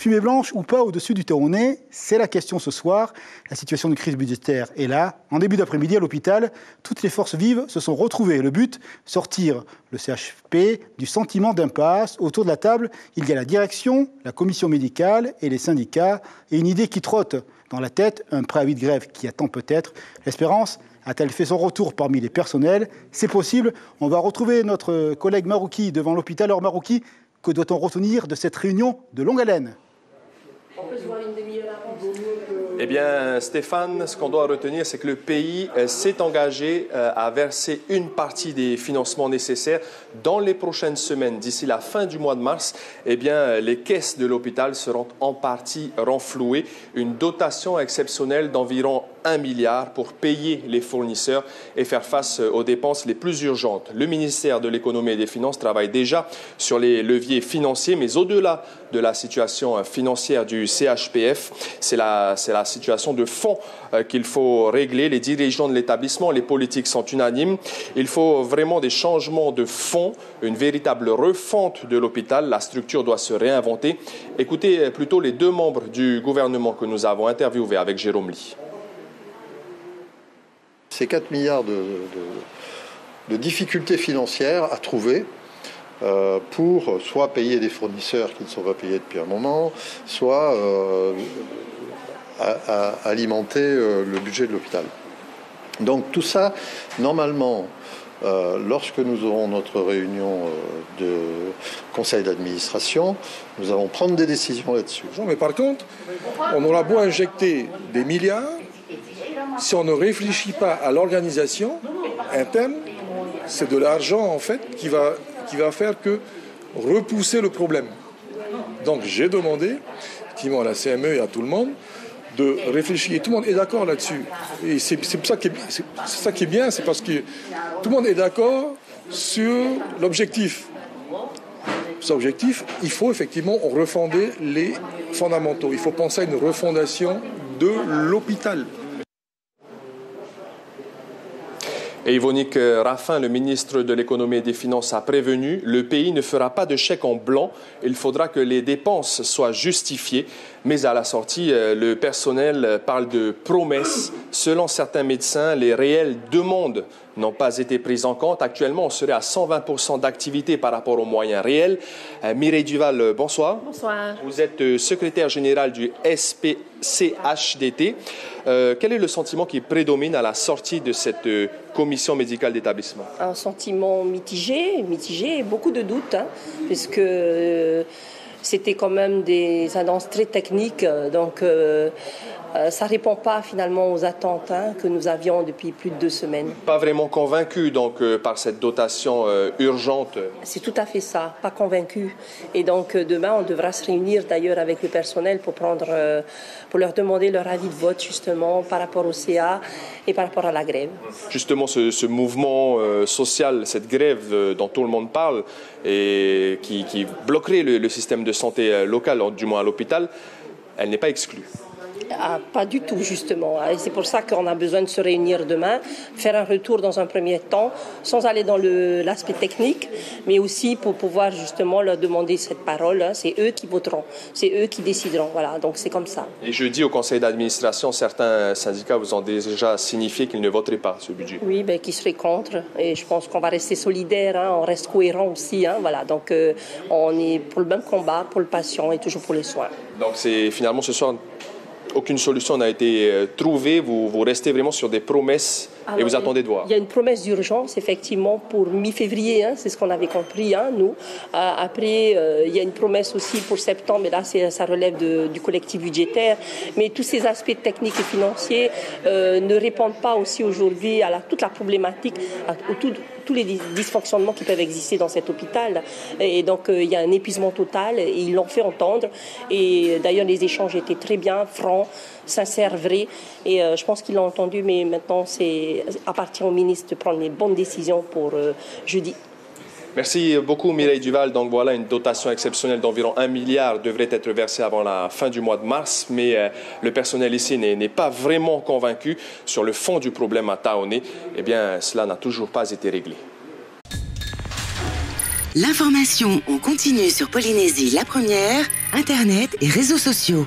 Fumée blanche ou pas au-dessus du Thérouanais, c'est la question ce soir. La situation de crise budgétaire est là. En début d'après-midi, à l'hôpital, toutes les forces vives se sont retrouvées. Le but, sortir le CHP du sentiment d'impasse. Autour de la table, il y a la direction, la commission médicale et les syndicats. Et une idée qui trotte dans la tête, un préavis de grève qui attend peut-être. L'espérance a-t-elle fait son retour parmi les personnels? C'est possible. On va retrouver notre collègue Marouki devant l'hôpital. Alors Marouki, que doit-on retenir de cette réunion de longue haleine? On peut se voir une demi-heure avant. Eh bien, Stéphane, ce qu'on doit retenir, c'est que le pays s'est engagé à verser une partie des financements nécessaires dans les prochaines semaines. D'ici la fin du mois de mars, eh bien, les caisses de l'hôpital seront en partie renflouées. Une dotation exceptionnelle d'environ 1 milliard pour payer les fournisseurs et faire face aux dépenses les plus urgentes. Le ministère de l'Économie et des Finances travaille déjà sur les leviers financiers, mais au-delà de la situation financière du CHPF, c'est la situation de fond qu'il faut régler. Les dirigeants de l'établissement, les politiques sont unanimes. Il faut vraiment des changements de fond, une véritable refonte de l'hôpital. La structure doit se réinventer. Écoutez plutôt les deux membres du gouvernement que nous avons interviewés avec Jérôme Ly. C'est 4 milliards de difficultés financières à trouver pour soit payer des fournisseurs qui ne sont pas payés depuis un moment, soit à alimenter le budget de l'hôpital. Donc tout ça, normalement, lorsque nous aurons notre réunion de conseil d'administration, nous allons prendre des décisions là-dessus. Mais par contre, on aura beau injecter des milliards, si on ne réfléchit pas à l'organisation interne, c'est de l'argent en fait qui va faire que repousser le problème. Donc j'ai demandé effectivement à la CME et à tout le monde de réfléchir. Et tout le monde est d'accord là-dessus. Et c'est ça qui est bien, c'est parce que tout le monde est d'accord sur l'objectif. Cet objectif, il faut effectivement refonder les fondamentaux. Il faut penser à une refondation de l'hôpital. Et Yvonique Raffin, le ministre de l'Économie et des Finances, a prévenu, le pays ne fera pas de chèque en blanc. Il faudra que les dépenses soient justifiées. Mais à la sortie, le personnel parle de promesses. Selon certains médecins, les réelles demandes n'ont pas été prises en compte. Actuellement, on serait à 120% d'activité par rapport aux moyens réels. Mireille Duval, bonsoir. Bonsoir. Vous êtes secrétaire générale du SPCHDT. Quel est le sentiment qui prédomine à la sortie de cette commission médicale d'établissement? Un sentiment mitigé, beaucoup de doutes, puisque c'était quand même des annonces très techniques, donc ça ne répond pas finalement aux attentes que nous avions depuis plus de 2 semaines. Pas vraiment convaincu donc par cette dotation urgente? C'est tout à fait ça, pas convaincu. Et donc demain, on devra se réunir d'ailleurs avec le personnel pour leur demander leur avis de vote justement par rapport au CA et par rapport à la grève. Justement, ce mouvement social, cette grève dont tout le monde parle et qui bloquerait le système de santé local, du moins à l'hôpital, elle n'est pas exclue. Ah, pas du tout, justement. Et c'est pour ça qu'on a besoin de se réunir demain, faire un retour dans un premier temps, sans aller dans l'aspect technique, mais aussi pour pouvoir justement leur demander cette parole. C'est eux qui voteront, c'est eux qui décideront. Voilà, donc c'est comme ça. Et jeudi, au conseil d'administration, certains syndicats vous ont déjà signifié qu'ils ne voteraient pas ce budget. Oui, qu'ils seraient contre. Et je pense qu'on va rester solidaires, on reste cohérents aussi. Voilà, donc on est pour le même combat, pour le patient et toujours pour les soins. Donc c'est finalement ce soir... Aucune solution n'a été trouvée. Vous restez vraiment sur des promesses et vous attendez de voir. Il y a une promesse d'urgence, effectivement, pour mi-février. C'est ce qu'on avait compris, nous. Après, il y a une promesse aussi pour septembre, mais là, ça relève du collectif budgétaire. Mais tous ces aspects techniques et financiers ne répondent pas aussi aujourd'hui à toute la problématique, tous les dysfonctionnements qui peuvent exister dans cet hôpital. Et donc, il y a un épuisement total et ils l'ont fait entendre. Et d'ailleurs, les échanges étaient très bien, francs, sincères, vrais. Et je pense qu'ils l'ont entendu, mais maintenant, c'est appartient au ministre de prendre les bonnes décisions pour jeudi. Merci beaucoup Mireille Duval. Donc voilà, une dotation exceptionnelle d'environ 1 milliard devrait être versée avant la fin du mois de mars, mais le personnel ici n'est pas vraiment convaincu sur le fond du problème à Taoné. Eh bien, cela n'a toujours pas été réglé. L'information en continu sur Polynésie la première, Internet et réseaux sociaux.